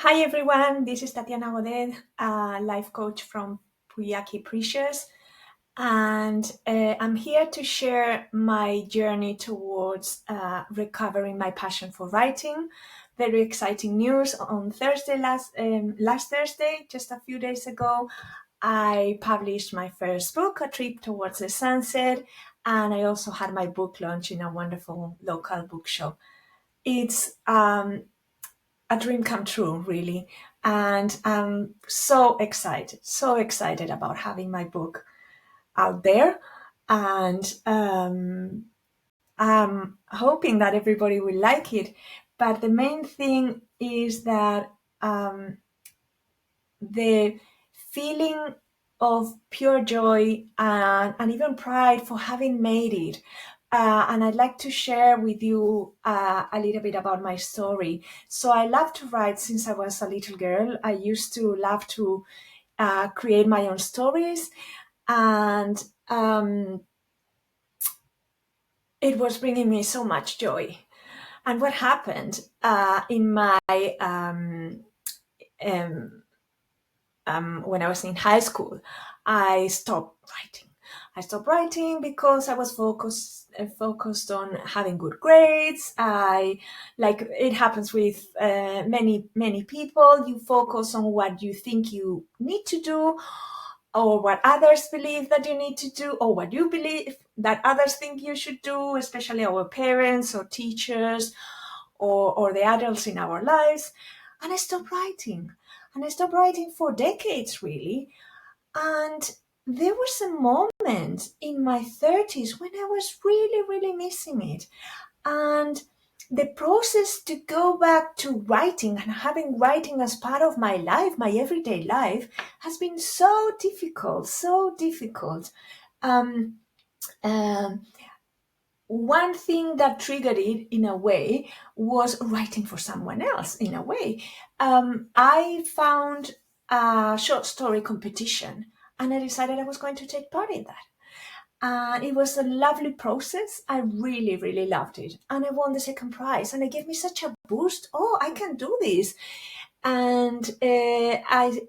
Hi everyone, this is Tatiana Godet, a life coach from Puyaki Precious, and I'm here to share my journey towards recovering my passion for writing. Very exciting news on Thursday, last Thursday, just a few days ago, I published my first book, A Trip Towards the Sunset, and I also had my book launch in a wonderful local bookshop. It's a dream come true, really. And I'm so excited about having my book out there. And I'm hoping that everybody will like it. But the main thing is that the feeling of pure joy and even pride for having made it. And I'd like to share with you a little bit about my story. So I love to write since I was a little girl. I used to love to create my own stories, and it was bringing me so much joy. And what happened in my when I was in high school, I stopped writing. I stopped writing because I was focused on having good grades. Like it happens with many people. You focus on what you think you need to do, or what others believe that you need to do, or what you believe that others think you should do, especially our parents or teachers or the adults in our lives. And I stopped writing. And I stopped writing for decades, really. And there was a moment in my 30s when I was really missing it. And the process to go back to writing and having writing as part of my life, my everyday life, has been so difficult, so difficult. Um, um, One thing that triggered it in a way was writing for someone else in a way. I found a short story competition and I decided I was going to take part in that. And it was a lovely process. I really loved it. And I won the second prize and it gave me such a boost. Oh, I can do this. And I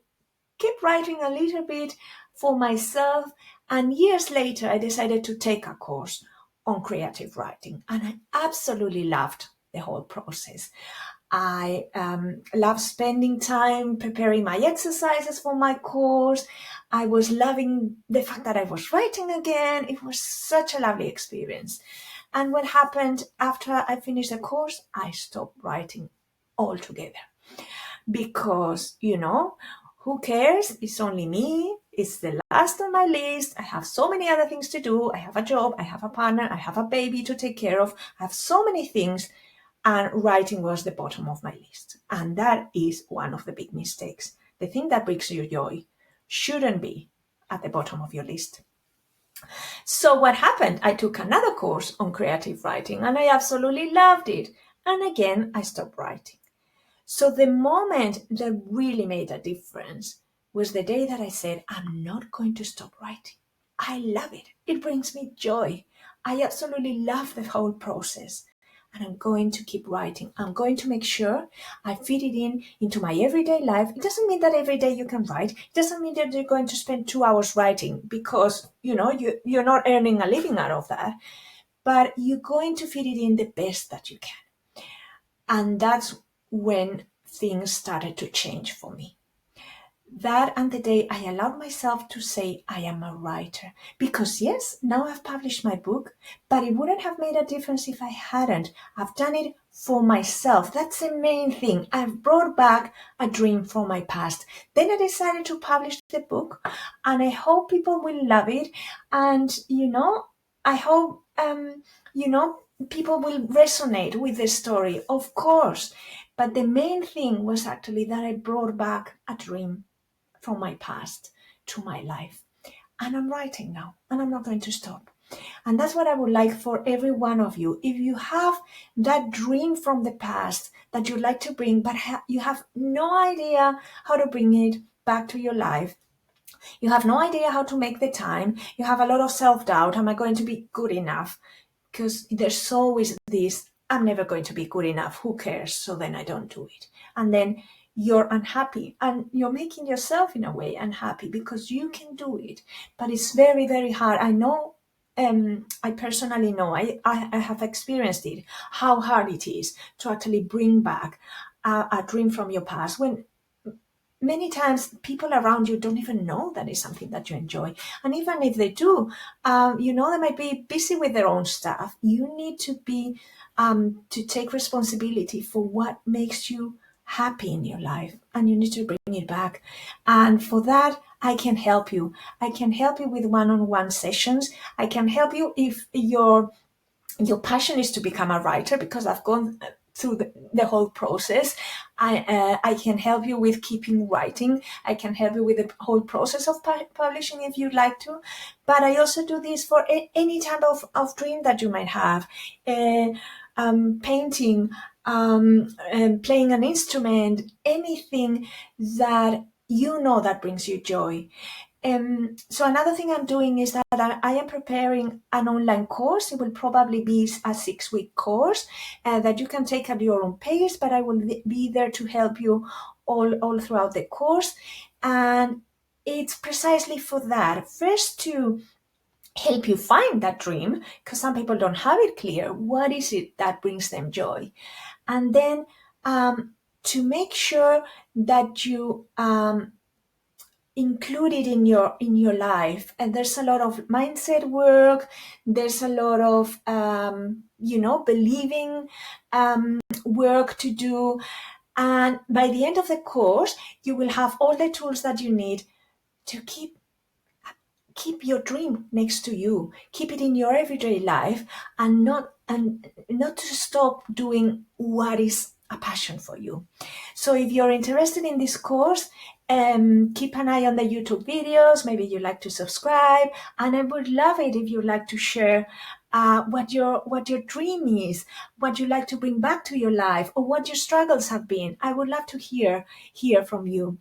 kept writing a little bit for myself. And years later, I decided to take a course on creative writing. And I absolutely loved the whole process. I love spending time preparing my exercises for my course. I was loving the fact that I was writing again. It was such a lovely experience. And what happened after I finished the course, I stopped writing altogether because, who cares? It's only me. It's the last on my list. I have so many other things to do. I have a job. I have a partner. I have a baby to take care of. I have so many things. And writing was the bottom of my list. And that is one of the big mistakes. The thing that brings you joy shouldn't be at the bottom of your list. So what happened? I took another course on creative writing and I absolutely loved it. And again, I stopped writing. So the moment that really made a difference was the day that I said, I'm not going to stop writing. I love it. It brings me joy. I absolutely love the whole process. And I'm going to keep writing. I'm going to make sure I fit it into my everyday life. It doesn't mean that every day you can write. It doesn't mean that you're going to spend 2 hours writing because, you're not earning a living out of that. But you're going to fit it in the best that you can. And that's when things started to change for me. That and the day I allowed myself to say I am a writer. Because yes, now I've published my book, but it wouldn't have made a difference if I hadn't. I've done it for myself. That's the main thing. I've brought back a dream from my past. Then I decided to publish the book and I hope people will love it. And, I hope, people will resonate with the story, of course. But the main thing was actually that I brought back a dream from my past to my life. And I'm writing now, and I'm not going to stop. And that's what I would like for every one of you. If you have that dream from the past that you'd like to bring, but you have no idea how to bring it back to your life, you have no idea how to make the time, you have a lot of self-doubt, am I going to be good enough? Because there's always this, I'm never going to be good enough, who cares? So then I don't do it. And then you're unhappy, and you're making yourself in a way unhappy because you can do it, but it's very, very hard. I know, I personally know, I have experienced it, how hard it is to actually bring back a dream from your past, when many times people around you don't even know that is something that you enjoy. And even if they do, they might be busy with their own stuff. You need to be to take responsibility for what makes you happy in your life, and you need to bring it back. And for that, I can help you. I can help you with one-on-one sessions. I can help you if your passion is to become a writer, because I've gone through the whole process. I can help you with keeping writing. I can help you with the whole process of publishing if you'd like to. But I also do this for any type of dream that you might have. Painting, playing an instrument, anything that that brings you joy. So another thing I'm doing is that I am preparing an online course. It will probably be a 6-week course that you can take at your own pace, but I will be there to help you all throughout the course. And it's precisely for that. First, to help you find that dream, because some people don't have it clear. What is it that brings them joy? And then to make sure that you include it in your life. And there's a lot of mindset work. There's a lot of believing work to do. And by the end of the course, you will have all the tools that you need to keep your dream next to you, keep it in your everyday life, and not to stop doing what is a passion for you. So if you're interested in this course, keep an eye on the YouTube videos. Maybe you like to subscribe, and I would love it if you'd like to share what your dream is, what you like to bring back to your life, or what your struggles have been. I would love to hear from you.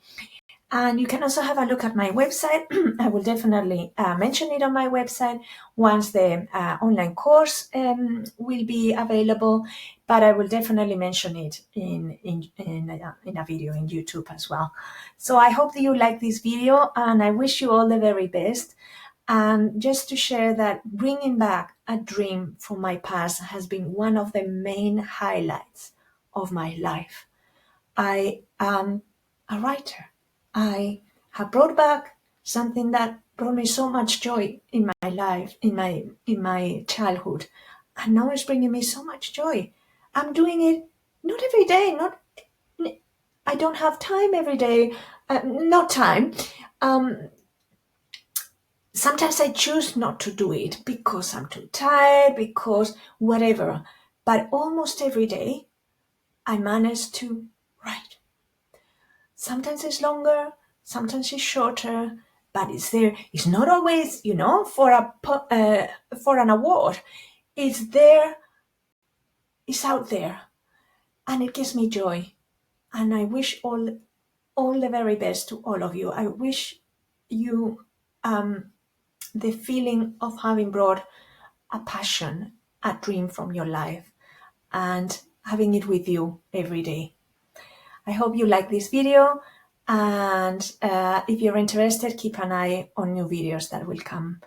And you can also have a look at my website. I will definitely mention it on my website once the online course will be available, but I will definitely mention it in a video in YouTube as well. So I hope that you like this video, and I wish you all the very best. And just to share that bringing back a dream from my past has been one of the main highlights of my life. I am a writer. I have brought back something that brought me so much joy in my life, in my childhood, and now it's bringing me so much joy. I'm doing it not every day. I don't have time every day. Not time. Sometimes I choose not to do it because I'm too tired, because whatever. But almost every day, I manage to write. Sometimes it's longer, sometimes it's shorter, but it's there. It's not always, for an award. It's there. It's out there, and it gives me joy. And I wish all the very best to all of you. I wish you the feeling of having brought a passion, a dream from your life, and having it with you every day. I hope you like this video, and if you're interested, keep an eye on new videos that will come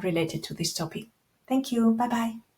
related to this topic. Thank you. Bye-bye.